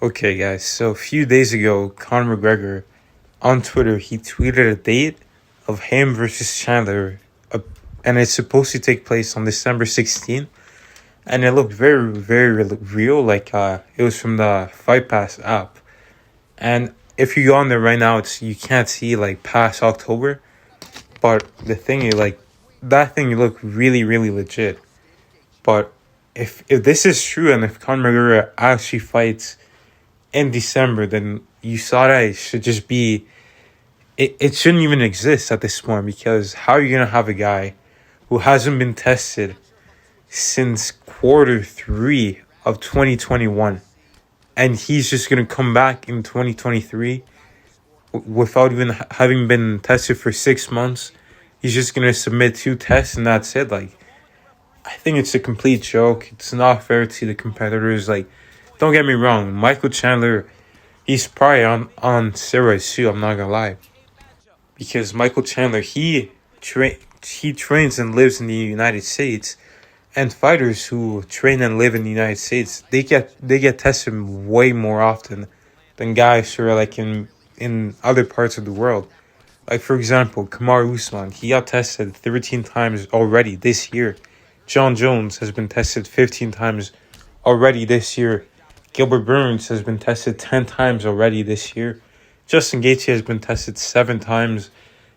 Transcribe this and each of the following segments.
Okay, guys, so a few days ago, Conor McGregor on Twitter, he tweeted a date of him versus Chandler, and it's supposed to take place on December 16th, and it looked very, very real, it was from the Fight Pass app. And if you go on there right now, you can't see past October, but the thing is that thing looked really, really legit. But if this is true, and if Conor McGregor actually fights in December, then USADA should just be. It shouldn't even exist at this point, because how are you gonna have a guy who hasn't been tested since quarter 3 of 2021, and he's just gonna come back in 2023 without even having been tested for 6 months? He's just gonna submit 2 tests and that's it. I think it's a complete joke. It's not fair to the competitors. Don't get me wrong, Michael Chandler, he's probably on steroids too, I'm not gonna lie. Because Michael Chandler, he trains and lives in the United States, and fighters who train and live in the United States, they get tested way more often than guys who are in other parts of the world. For example, Kamaru Usman, he got tested 13 times already this year. John Jones has been tested 15 times already this year. Gilbert Burns has been tested 10 times already this year. Justin Gaethje has been tested 7 times.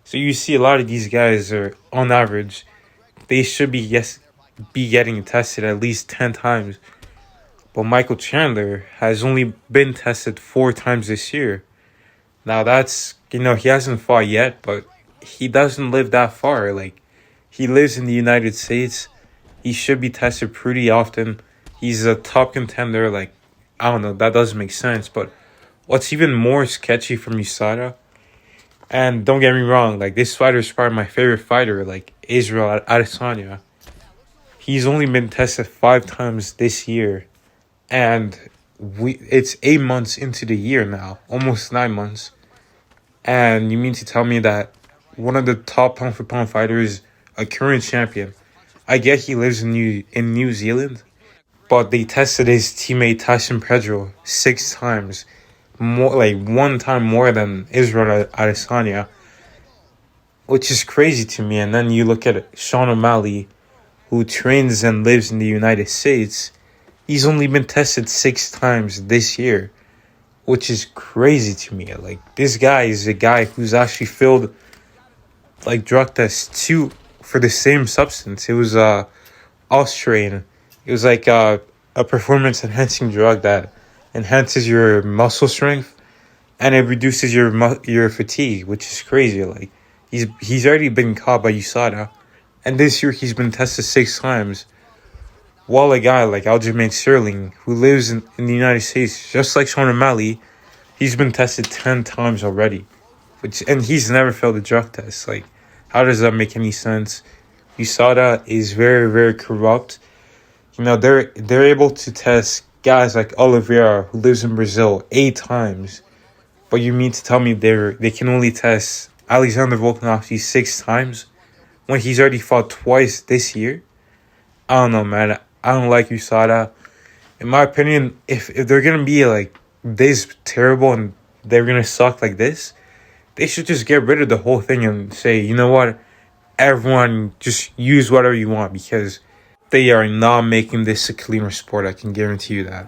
So you see a lot of these guys are, on average, they should be getting tested at least 10 times. But Michael Chandler has only been tested 4 times this year. Now that's, he hasn't fought yet, but he doesn't live that far. He lives in the United States. He should be tested pretty often. He's a top contender. I don't know, that doesn't make sense. But what's even more sketchy from USADA, and don't get me wrong, this fighter is probably my favorite fighter, Israel Adesanya. He's only been tested 5 times this year, and it's 8 months into the year now, almost 9 months. And you mean to tell me that one of the top pound for pound fighters, a current champion, I get he lives in New Zealand, but they tested his teammate Tyson Pedro 6 times, more 1 time more than Israel Adesanya, which is crazy to me. And then you look at Sean O'Malley, who trains and lives in the United States. He's only been tested 6 times this year, which is crazy to me. This guy is a guy who's actually filled drug tests for the same substance. It was Austrian. It was a performance enhancing drug that enhances your muscle strength, and it reduces your fatigue, which is crazy. He's already been caught by USADA, and this year he's been tested 6 times. While a guy like Aljamain Sterling, who lives in the United States, just like Sean O'Malley, he's been tested 10 times already, and he's never failed a drug test. How does that make any sense? USADA is very, very corrupt. They're able to test guys like Oliveira, who lives in Brazil, 8 times. But you mean to tell me they can only test Alexander Volkanovski 6 times when he's already fought twice this year? I don't know, man. I don't like USADA. In my opinion, if they're going to be this terrible and they're going to suck like this, they should just get rid of the whole thing and say, you know what, everyone just use whatever you want, because they are not making this a cleaner sport. I can guarantee you that.